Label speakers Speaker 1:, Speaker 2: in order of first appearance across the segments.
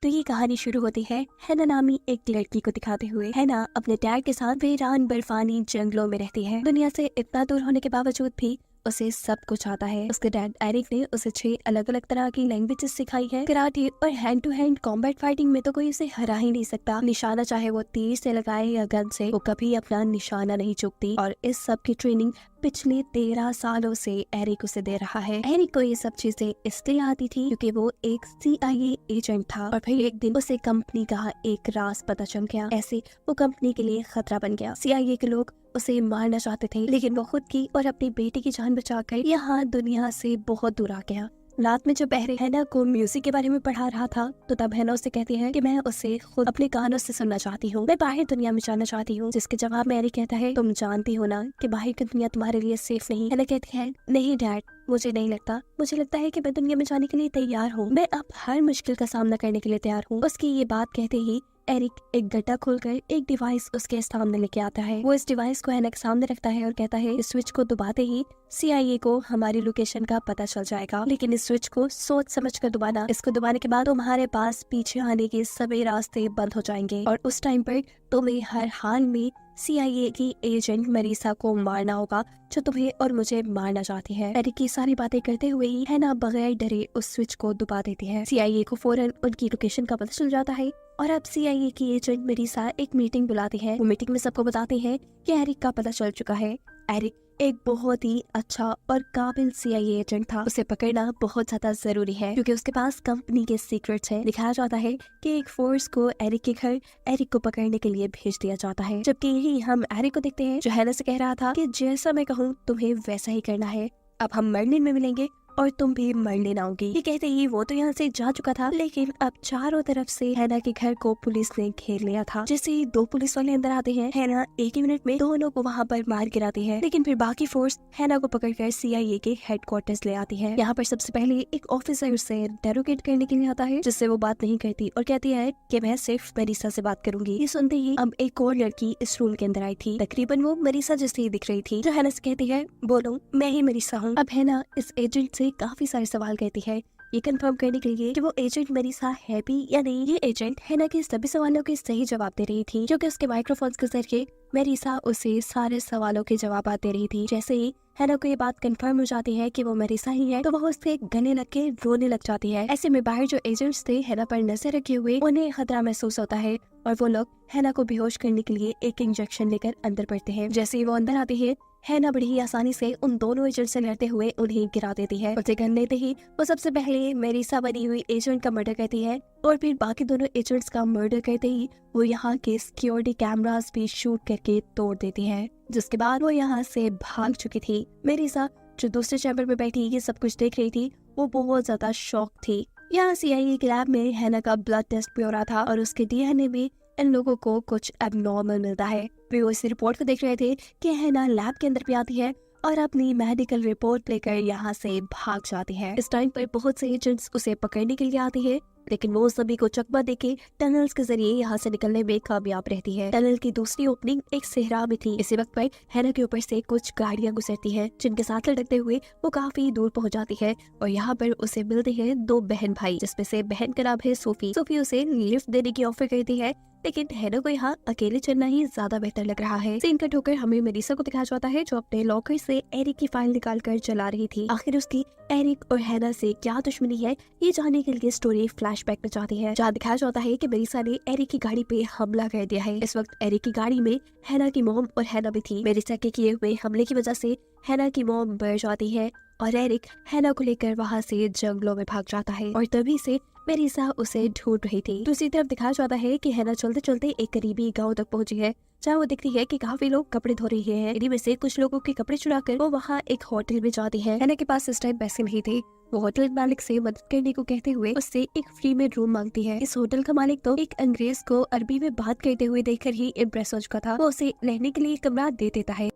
Speaker 1: तो ये कहानी शुरू होती है हैना नामी एक लड़की को दिखाते हुए। हैना अपने डैड के साथ वीरान बर्फानी जंगलों में रहती है। दुनिया से इतना दूर होने के बावजूद भी उसे सब कुछ आता है। उसके डैड एरिक ने उसे 6 अलग अलग तरह की लैंग्वेजेस सिखाई है। कराटे और hand to hand combat fighting में तो कोई उसे हरा ही नहीं सकता। निशाना चाहे वो तीर से लगाए या गन से, वो कभी अपना निशाना नहीं चूकती। और इस सब की ट्रेनिंग पिछले 13 सालों से एरिक उसे दे रहा है। एरिक को ये सब चीजें इसलिए आती थी क्योंकि वो एक CIA एजेंट था। और फिर एक दिन उसे कंपनी का एक राज पता चल गया। ऐसे वो कंपनी के लिए खतरा बन गया। CIA के लोग उसे मारना चाहते थे, लेकिन वो खुद की और अपनी बेटी की जान बचाकर यहाँ दुनिया से बहुत दूर आ गया। रात में जब बहरे हैना को म्यूजिक के बारे में पढ़ा रहा था, तो तब हैना उसे कहती है कि मैं उसे खुद अपने कानों से सुनना चाहती हूँ, मैं बाहर दुनिया में जाना चाहती हूँ। जिसके जवाब में एरिक कहता है, तुम जानती हो ना कि बाहर की दुनिया तुम्हारे लिए सेफ नहीं। हैना कहती है, नहीं डैड, मुझे नहीं लगता। मुझे लगता है कि मैं दुनिया में जाने के लिए तैयार हूँ। मैं अब हर मुश्किल का सामना करने के लिए तैयार हूँ। उसकी ये बात कहते ही एरिक एक गड्ढा खोलकर एक डिवाइस उसके सामने लेके आता है। वो इस डिवाइस को हैना के सामने रखता है और कहता है, इस स्विच को दबाते ही CIA को हमारी लोकेशन का पता चल जाएगा, लेकिन इस स्विच को सोच समझ कर दबाना। इसको दबाने के बाद तुम्हारे पास पीछे आने के सभी रास्ते बंद हो जाएंगे और उस टाइम पर तुम्हें हर हाल में CIA की एजेंट मरीसा को मारना होगा, जो तुम्हें और मुझे मारना चाहती है। एरिक की सारी बातें करते हुए ही हैना बगैर डरे उस स्विच को दबा देती है। CIA को फौरन उनकी लोकेशन का पता चल जाता है और अब CIA की एजेंट मरीसा एक मीटिंग बुलाती है। वो मीटिंग में सबको बताते हैं कि एरिक का पता चल चुका है। एरिक एक बहुत ही अच्छा और काबिल CIA एजेंट था। उसे पकड़ना बहुत ज्यादा जरूरी है क्योंकि उसके पास कंपनी के सीक्रेट्स हैं। दिखाया जाता है कि एक फोर्स को एरिक के घर एरिक को पकड़ने के लिए भेज दिया जाता है। जबकि यही हम एरिक को देखते हैं, जो हैना से कह रहा था कि जैसा मैं कहूँ तुम्हें वैसा ही करना है। अब हम मर्लिन में मिलेंगे और तुम भी मरने ना होगी। ये कहते ही वो तो यहाँ से जा चुका था, लेकिन अब चारों तरफ से हैना के घर को पुलिस ने घेर लिया था। जैसे ही 2 पुलिस वाले अंदर आते हैं, हैना एक ही मिनट में दोनों को वहाँ पर मार गिराती है। लेकिन फिर बाकी फोर्स हैना को पकड़कर CIA के हेडक्वार्टर्स ले आती है। यहाँ पर सबसे पहले एक ऑफिसर उसे इंटेरोगेट करने के लिए आता है, जिससे वो बात नहीं करती और कहती है कि मैं सिर्फ मरीसा से बात करूंगी। ये सुनते ही अब एक और लड़की इस रूम के अंदर आई थी। तकरीबन वो मरीसा जैसे ही दिख रही थी, जो हैना से कहती है, बोलो मैं ही मरीसा हूँ। अब हैना इस एजेंट से काफी सारे सवाल करती है, ये कंफर्म करने के लिए कि वो एजेंट मरीसा है भी या नहीं। ये एजेंट हैना के सभी सवालों के सही जवाब दे रही थी, क्योंकि उसके माइक्रोफोन के जरिए मरीसा उसे सारे सवालों के जवाब दे रही थी। जैसे ही हैना को ये बात कंफर्म हो जाती है कि वो मरीसा ही है, तो वो उससे गले लग के रोने लग जाती है। ऐसे में बाहर जो एजेंट्स थे हैना पर नजर रखे हुए, उन्हें खतरा महसूस होता है और वो लोग हैना को बेहोश करने के लिए एक इंजेक्शन लेकर अंदर पड़ते हैं। जैसे ही वो अंदर आते हैं, हैना बड़ी ही आसानी से उन दोनों एजेंट से लड़ते हुए उन्हें गिरा देती है। उसे गन लेते ही वो सबसे पहले मरीसा बनी हुई एजेंट का मर्डर करती है और फिर बाकी दोनों एजेंट्स का मर्डर करते ही वो यहाँ के सिक्योरिटी कैमरास भी शूट करके तोड़ देती है। जिसके बाद वो यहाँ से भाग चुकी थी। मरीसा, जो दूसरे चैम्बर में बैठी ये सब कुछ देख रही थी, वो बहुत ज्यादा शॉक थी। यहाँ CIA के लैब में हैना का ब्लड टेस्ट भी हो रहा था और उसके DNA में इन लोगों को कुछ एबनॉर्मल मिलता है। वे वो इस रिपोर्ट को देख रहे थे कि हैना लैब के अंदर भी आती है और अपनी मेडिकल रिपोर्ट लेकर यहाँ से भाग जाती है। इस टाइम पर बहुत से एजेंट्स उसे पकड़ने के लिए आते हैं, लेकिन वो सभी को चकमा देके टनल्स के जरिए यहाँ से निकलने में कामयाब रहती है। टनल की दूसरी ओपनिंग एक सहरा में थी। इसी वक्त पर हैना के ऊपर से कुछ गाड़ियां गुजरती हैं, जिनके साथ लटकते हुए वो काफी दूर पहुंच जाती है और यहाँ पर उसे मिलते हैं 2 बहन भाई, जिसमें से बहन का नाम है सोफी। सोफी उसे लिफ्ट देने की ऑफर करती है, लेकिन हैना को यहाँ अकेले चलना ही ज्यादा बेहतर लग रहा है। सीन कट होकर हमें मरीसा को दिखाया जाता है, जो अपने लॉकर से एरिक की फाइल निकाल कर चला रही थी। आखिर उसकी एरिक और हैना से क्या दुश्मनी है, ये जानने के लिए स्टोरी फ्लैशबैक में जाती है, जहाँ दिखाया जाता है कि मरीसा ने एरिक की गाड़ी पे हमला कर दिया है। इस वक्त एरिक की गाड़ी में हैना की मॉम और हैना भी थी। मरीसा के किए हुए हमले की वजह से हैना की मॉम मर जाती है और एरिक हैना को लेकर वहाँ से जंगलों में भाग जाता है और तभी से मरीसा उसे ढूंढ रही थी। दूसरी तरफ दिखाया जाता है कि हैना चलते चलते एक करीबी गांव तक पहुंची है, जहाँ वो दिखती है कि काफी लोग कपड़े धो रहे हैं। इन्हीं में से कुछ लोगों के कपड़े चुराकर वो वहाँ एक होटल में जाती है। हैना के पास इस टाइम पैसे नहीं थे। वो होटल मालिक से मदद करने को कहते हुए उससे एक फ्री में रूम मांगती है। इस होटल का मालिक तो एक अंग्रेज को अरबी में बात करते हुए देखकर ही इम्प्रेस हो चुका था। वो उसे रहने के लिए कमरा दे देता है।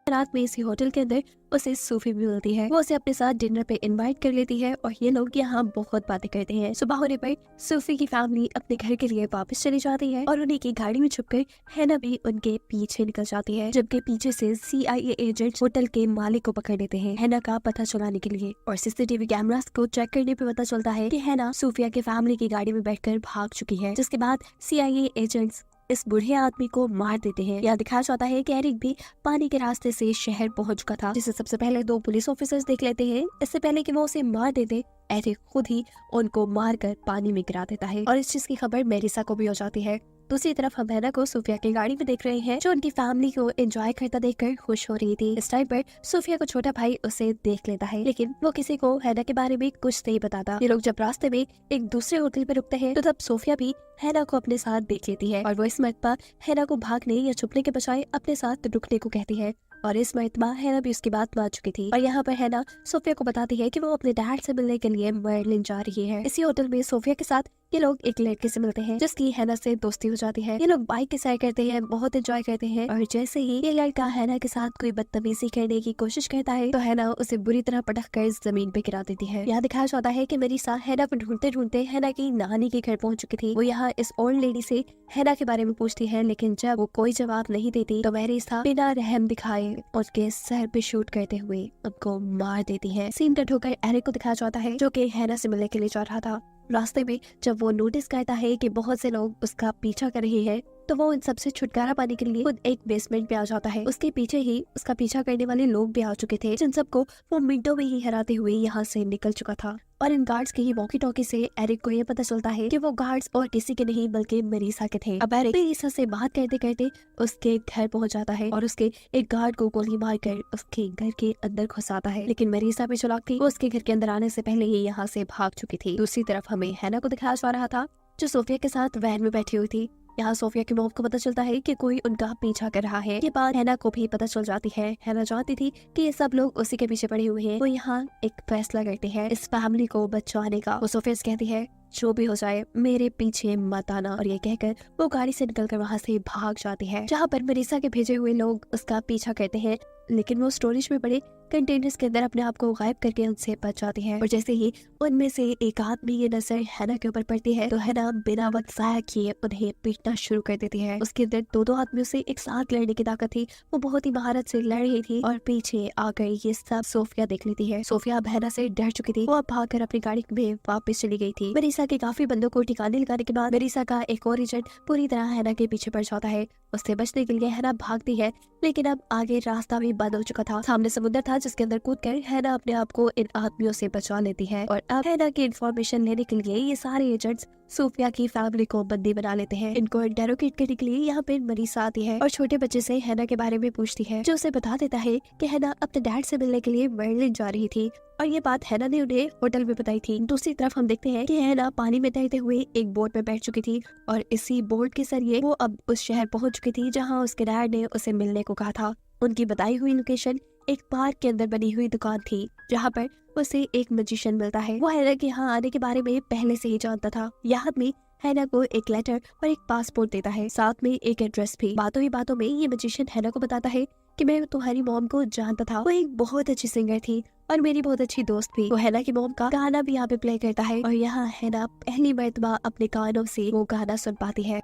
Speaker 1: रात में इसी होटल के अंदर उसे सूफी भी मिलती है। वो उसे अपने साथ डिनर पे इनवाइट कर लेती है और ये लोग यहाँ बहुत बातें करते हैं। सुबह होने पर सूफी की फैमिली अपने घर के लिए वापस चली जाती है और उन्हीं की गाड़ी में छुपकर हैना भी उनके पीछे निकल जाती है, जबकि पीछे से CIA एजेंट होटल के मालिक को पकड़ लेते हैं हैना का पता चलाने के लिए। और CCTV कैमरास को चेक करने पे पता चलता है कि हैना सूफिया के फैमिली की गाड़ी में बैठकर भाग चुकी है, जिसके बाद CIA एजेंट्स इस बूढ़े आदमी को मार देते हैं। यह दिखाया जाता है कि एरिक भी पानी के रास्ते से शहर पहुंच चुका था, जिसे सबसे पहले 2 पुलिस ऑफिसर्स देख लेते हैं। इससे पहले कि वो उसे मार देते, एरिक खुद ही उनको मारकर पानी में गिरा देता है और इस चीज की खबर मेरिसा को भी हो जाती है। दूसरी तरफ हम हैना को सूफिया की गाड़ी में देख रहे हैं, जो उनकी फैमिली को एंजॉय करता देखकर खुश हो रही थी। इस टाइम पर सूफिया को छोटा भाई उसे देख लेता है, लेकिन वो किसी को हैना के बारे में कुछ नहीं बताता। ये लोग जब रास्ते में एक दूसरे होटल पर रुकते हैं तो तब सूफिया भी हैना को अपने साथ देख लेती है और वो इस मरतबा हैना को भागने या छुपने के बजाय अपने साथ रुकने को कहती है। और इस मरतबा हैना भी उसकी बात मान चुकी थी और यहाँ पर हैना सोफिया को बताती है कि वो अपने डैड से मिलने के लिए मर्लिन जा रही है। इसी होटल में सोफिया के साथ ये लोग एक लड़के से मिलते हैं, जिसकी हैना से दोस्ती हो जाती है। ये लोग बाइक के सैर करते हैं, बहुत एंजॉय करते हैं और जैसे ही ये लड़का हैना के साथ कोई बदतमीजी करने की कोशिश करता है तो हैना उसे बुरी तरह पटक कर जमीन पे गिरा देती है। यहाँ दिखाया जाता है कि मेरिसा हैना को ढूंढते ढूंढते हैना की नानी के घर पहुंच चुकी थी। वो यहाँ इस ओल्ड लेडी से हैना के बारे में पूछती है, लेकिन जब वो कोई जवाब नहीं देती तो मेरिसा बिना रहम दिखाए उसके सर पे शूट करते हुए उनको मार देती है। सीन कट होकर एरिक को दिखाया जाता है, जो कि हैना से मिलने के लिए जा रहा था। रास्ते में जब वो नोटिस करता है कि बहुत से लोग उसका पीछा कर रहे हैं तो वो इन सबसे छुटकारा पाने के लिए खुद एक बेसमेंट पे आ जाता है। उसके पीछे ही उसका पीछा करने वाले लोग भी आ चुके थे, जिन सबको वो मिनटों में ही हराते हुए यहाँ से निकल चुका था। और इन गार्ड्स की वॉकी टॉकी से एरिक को ये पता चलता है कि वो गार्ड्स और किसी के नहीं बल्कि मेरिसा के थे। अब एरिक मेरिसा से बात करते करते उसके घर पहुंच जाता है और उसके एक गार्ड को गोली मारकर उसके घर के अंदर घुसाता है, लेकिन मेरिसा भी चालाक थी, वो उसके घर के अंदर आने से पहले ही यहाँ से भाग चुकी थी। दूसरी तरफ हमें हैना को दिखाया जा रहा था, जो सोफिया के साथ वैन में बैठी हुई थी। यहाँ सोफिया की मॉम को पता चलता है कि कोई उनका पीछा कर रहा है। ये बात हैना को भी पता चल जाती है। हैना जानती थी कि ये सब लोग उसी के पीछे पड़े हुए हैं। वो यहाँ एक फैसला करते हैं इस फैमिली को बचाने का। वो सोफिया से कहती है, जो भी हो जाए मेरे पीछे मत आना, और ये कहकर वो गाड़ी से निकलकर वहाँ से भाग जाती है। जहाँ पर मेरिसा के भेजे हुए लोग उसका पीछा करते हैं, लेकिन वो स्टोरेज में बड़े कंटेनर्स के अंदर अपने आप को गायब करके उनसे बच जाती है। और जैसे ही उनमें से एक आदमी ये नजर हैना के ऊपर पड़ती है तो हैना बिना वक्त जाया किए उन्हें पीटना शुरू कर देती है। उसके अंदर दो आदमियों से एक साथ लड़ने की ताकत थी, वो बहुत ही महारत से लड़ रही थी और पीछे आकर ये सब सोफिया देख लेती है। सोफिया अब हैना से डर चुकी थी, वो अब भागकर अपनी गाड़ी में वापस चली गई थी। मेरिसा के काफी बंदों को ठिकाने लगाने के बाद मेरिसा का एक और एजेंट पूरी तरह हैना के पीछे पड़ जाता है। उससे बचने के लिए हैना भागती है, लेकिन अब आगे रास्ता भी बंद हो चुका था। सामने समुद्र था जिसके अंदर कूदकर हैना अपने आप को इन आदमियों से बचा लेती है। और अब हैना की इंफॉर्मेशन लेने के लिए ये सारे एजेंट्स सूफिया की फैमिली को बंदी बना लेते हैं। इनको इंटेरोगेट करने के लिए यहाँ पे मेरिसा आती है और छोटे बच्चे से हैना के बारे में पूछती है, जो उसे बता देता है कि हैना अपने डैड से मिलने के लिए बर्लिन जा रही थी और ये बात हैना ने उन्हें होटल में बताई थी। दूसरी तरफ हम देखते हैं कि हैना पानी में तैरते हुए एक बोट में बैठ चुकी थी और इसी बोट के जरिए वो अब उस शहर पहुंच चुकी थी जहाँ उसके डैड ने उसे मिलने को कहा था। उनकी बताई हुई लोकेशन एक पार्क के अंदर बनी हुई दुकान थी, जहाँ पर उसे एक मैजिशियन मिलता है। वो हैना के यहाँ आने के बारे में पहले से ही जानता था। यह आदमी हैना को एक लेटर और एक पासपोर्ट देता है, साथ में एक एड्रेस भी। बातों ही बातों में ये मैजिशियन हैना को बताता है कि मैं तुम्हारी मॉम को जानता था, वो एक बहुत अच्छी सिंगर थी और मेरी बहुत अच्छी दोस्त भी। वो हैना की मॉम का गाना भी यहाँ पे प्ले करता है और यहाँ हैना पहली मर्तबा अपने कानों से वो गाना सुन पाती है।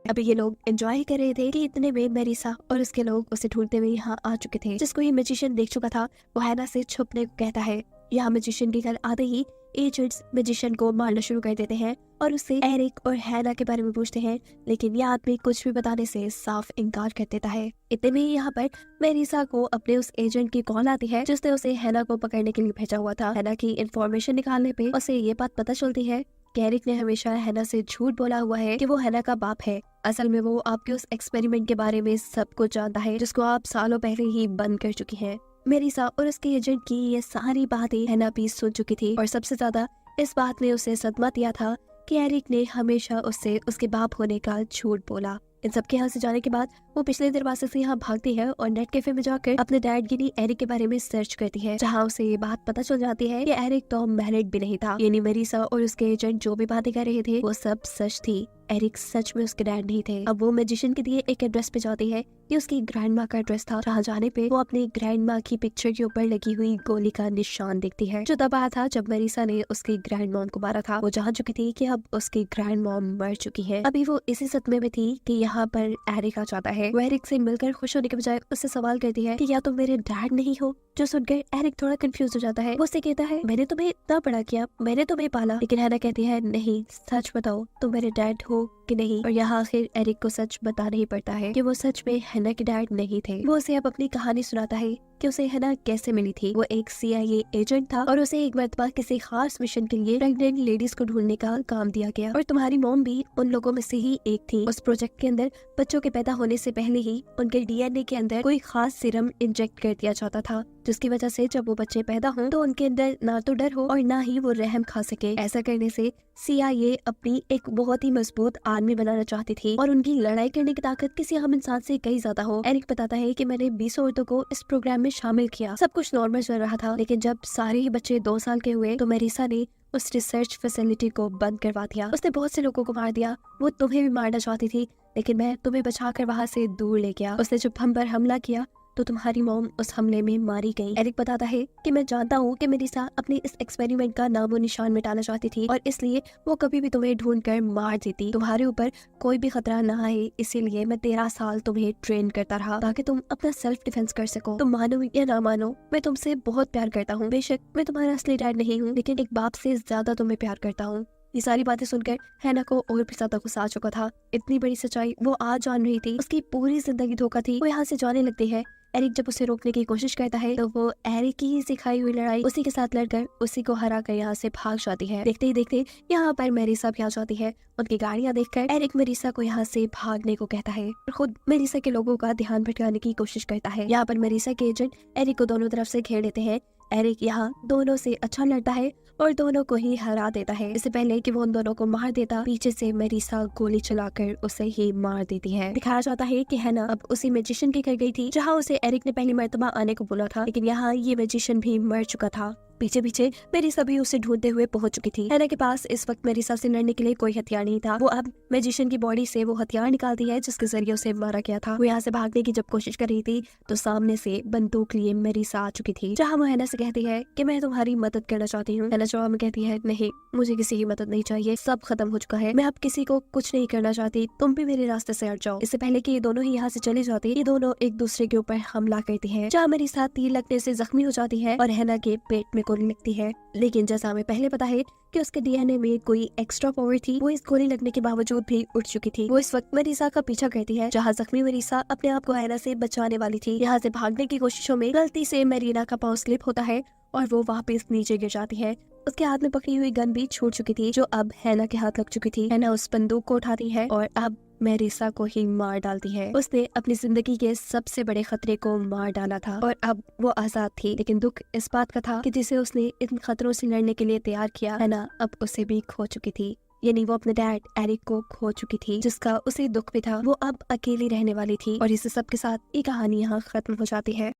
Speaker 1: अभी ये लोग एंजॉय कर रहे थे कि इतने में मेरिसा और उसके लोग उसे ढूंढते हुए यहाँ आ चुके थे। जिसको ये मैजिशियन देख चुका था वो हैना से छुपने को कहता है। यहाँ मैजिशियन के घर आते ही एजेंट्स मैजिशियन को मारना शुरू कर देते हैं और उससे एरिक और हैना के बारे में पूछते हैं, लेकिन यह आदमी कुछ भी बताने से साफ इनकार कर देता है। इतने में यहाँ पर मेरिसा को अपने उस एजेंट की कॉल आती है, जिसने उसे हैना को पकड़ने के लिए भेजा हुआ था। हैना की इंफॉर्मेशन निकालने पे उसे ये बात पता चलती है कि एरिक ने हमेशा हैना से झूठ बोला हुआ है कि वो हैना का बाप है। असल में वो आपके उस एक्सपेरिमेंट के बारे में सब कुछ जानता है, जिसको आप सालों पहले ही बंद कर चुकी हैं। मेरिसा और उसके एजेंट की ये सारी बातें हैना भी सुन चुकी थी और सबसे ज्यादा इस बात ने उसे सदमा दिया था कि एरिक ने हमेशा उससे उसके बाप होने का झूठ बोला। इन सबके यहाँ से जाने के बाद वो पिछले दरवाजे से यहाँ भागती है और नेट कैफे में जाकर अपने डैड यानी एरिक के बारे में सर्च करती है, जहाँ उसे ये बात पता चल जाती है कि एरिक तो मैरिड भी नहीं था। यानी मेरिसा और उसके एजेंट जो भी बातें कर रहे थे वो सब सच थी। एरिक सच में उसके डैड नहीं थे। अब वो मैजिशियन के दिए एक एड्रेस पे जाती है, ये उसकी ग्रैंड माँ का ड्रेस था, जहाँ जाने पे वो अपनी ग्रैंड माँ की पिक्चर के ऊपर लगी हुई गोली का निशान देखती है, जो तब आया था जब मेरिसा ने उसकी ग्रैंड मॉम को मारा था। वो जान चुकी थी कि अब उसकी ग्रैंड मॉम मर चुकी है। अभी वो इसी सदमे में थी कि यहाँ पर एरिक आ जाता है। वो एरिक से मिलकर खुश होने के बजाय उससे सवाल करती है कि क्या तुम मेरे डैड नहीं हो। जो सुनकर एरिक थोड़ा कंफ्यूज हो जाता है। वो उससे कहता है मैंने तुम्हें इतना बड़ा किया, मैंने तुम्हें पाला, लेकिन हैना कहती है नहीं, सच बताओ तुम मेरे डैड हो कि नहीं। और यहाँ आखिर एरिक को सच बताना ही पड़ता है कि वो सच में हैना के डैड नहीं थे। वो उसे अब अपनी कहानी सुनाता है कि उसे हैना कैसे मिली थी। वो एक CIA एजेंट था और उसे एक मरतबा किसी खास मिशन के लिए प्रेग्नेंट लेडीज को ढूंढने का काम दिया गया, और तुम्हारी मॉम भी उन लोगों में से ही एक थी। उस प्रोजेक्ट के अंदर बच्चों के पैदा होने से पहले ही उनके DNA के अंदर कोई खास सीरम इंजेक्ट कर दिया जाता था, जिसकी वजह से जब वो बच्चे पैदा हों तो उनके अंदर ना तो डर हो और ना ही वो रहम खा सके। ऐसा करने से CIA अपनी एक बहुत ही मजबूत आर्मी बनाना चाहती थी और उनकी लड़ाई करने की ताकत किसी आम इंसान से कहीं ज्यादा हो। एरिक बताता है कि मैंने 20 औरतों को इस प्रोग्राम में शामिल किया, सब कुछ नॉर्मल चल रहा था, लेकिन जब सारे ही बच्चे 2 साल के हुए तो मेरिसा ने उस रिसर्च फैसिलिटी को बंद करवा दिया। उसने बहुत से लोगों को मार दिया। वो तुम्हें भी मारना चाहती थी, लेकिन मैं तुम्हें बचाकर वहाँ से दूर ले गया। उसने जब हम पर हमला किया तो तुम्हारी मॉम उस हमले में मारी गई। एरिक बताता है कि मैं जानता हूँ कि मेरिसा अपने इस एक्सपेरिमेंट का नामो निशान मिटाना चाहती थी और इसलिए वो कभी भी तुम्हें ढूंढ कर मार देती। तुम्हारे ऊपर कोई भी खतरा ना आए, इसीलिए मैं 13 साल तुम्हें ट्रेन करता रहा ताकि तुम अपना सेल्फ डिफेंस कर सको। तुम मानो या ना मानो, मैं तुमसे बहुत प्यार करता हूँ। बेशक मैं तुम्हारा असली डैड नहीं हूँ, लेकिन एक बाप से ज्यादा तुम्हें प्यार करता हूँ। ये सारी बातें सुनकर हैना को और भी ज्यादा गुस्सा आ चुका था। इतनी बड़ी सच्चाई वो आज जान रही थी। उसकी पूरी जिंदगी धोखा थी। वो यहाँ से जाने लगती है। एरिक जब उसे रोकने की कोशिश करता है तो वो एरिक की ही सिखाई हुई लड़ाई उसी के साथ लड़कर उसी को हरा कर यहाँ से भाग जाती है। देखते ही देखते यहाँ पर मेरिसा भी आ जाती है। उनकी गाड़ियाँ देखकर एरिक मेरिसा को यहाँ से भागने को कहता है और खुद मेरिसा के लोगों का ध्यान भटकाने की कोशिश करता है। यहाँ पर मेरिसा के एजेंट एरिक को दोनों तरफ से घेर लेते हैं। एरिक यहाँ दोनों से अच्छा लड़ता है और दोनों को ही हरा देता है। इससे पहले कि वो उन दोनों को मार देता, पीछे से मेरिसा गोली चलाकर उसे ही मार देती है। दिखाया जाता है कि हैना अब उसी मैजिशियन के घर गई थी जहाँ उसे एरिक ने पहली मर्तबा आने को बोला था, लेकिन यहाँ ये मैजिशियन भी मर चुका था। पीछे पीछे मेरिसा भी उसे ढूंढते हुए पहुंच चुकी थी। हैना के पास इस वक्त मेरिसा से लड़ने के लिए कोई हथियार नहीं था। वो अब मैजिशियन की बॉडी से वो हथियार निकालती है जिसके जरिए उसे मारा गया था। वो यहाँ से भागने की जब कोशिश कर रही थी तो सामने से बंदूक लिए मेरिसा आ चुकी थी, जहाँ वो हैना से कहती है कि मैं तुम्हारी मदद करना चाहती हूँ। हैना जवाब में कहती है नहीं, मुझे किसी की मदद नहीं चाहिए, सब खत्म हो चुका है, मैं अब किसी को कुछ नहीं करना चाहती, तुम भी मेरे रास्ते से हट जाओ। इससे पहले कि ये दोनों ही यहाँ से चले जाते, ये दोनों एक दूसरे के ऊपर हमला करती है, जहाँ मेरिसा तीर लगने से जख्मी हो जाती है और हैना के पेट में गोली लगती है। लेकिन जैसा हमें पहले पता है कि उसके DNA में कोई एक्स्ट्रा पावर थी, वो इस गोली लगने के बावजूद भी उठ चुकी थी। वो इस वक्त मेरिसा का पीछा करती है, जहाँ जख्मी मेरिसा अपने आप को हैना से बचाने वाली थी। यहाँ से भागने की कोशिशों में गलती से मेरीना का पाँव स्लिप होता है और वो वापस नीचे गिर जाती है। उसके हाथ में पकड़ी हुई गन भी छूट चुकी थी, जो अब हैना के हाथ लग चुकी थी। हैना उस बंदूक को उठाती है और अब मेरिसा को ही मार डालती है। उसने अपनी जिंदगी के सबसे बड़े खतरे को मार डाला था और अब वो आजाद थी, लेकिन दुख इस बात का था कि जिसे उसने इन खतरों से लड़ने के लिए तैयार किया, हैना अब उसे भी खो चुकी थी। यानी वो अपने डैड एरिक को खो चुकी थी, जिसका उसे दुख भी था। वो अब अकेली रहने वाली थी और इस सब के साथ ये कहानी यहाँ खत्म हो जाती है।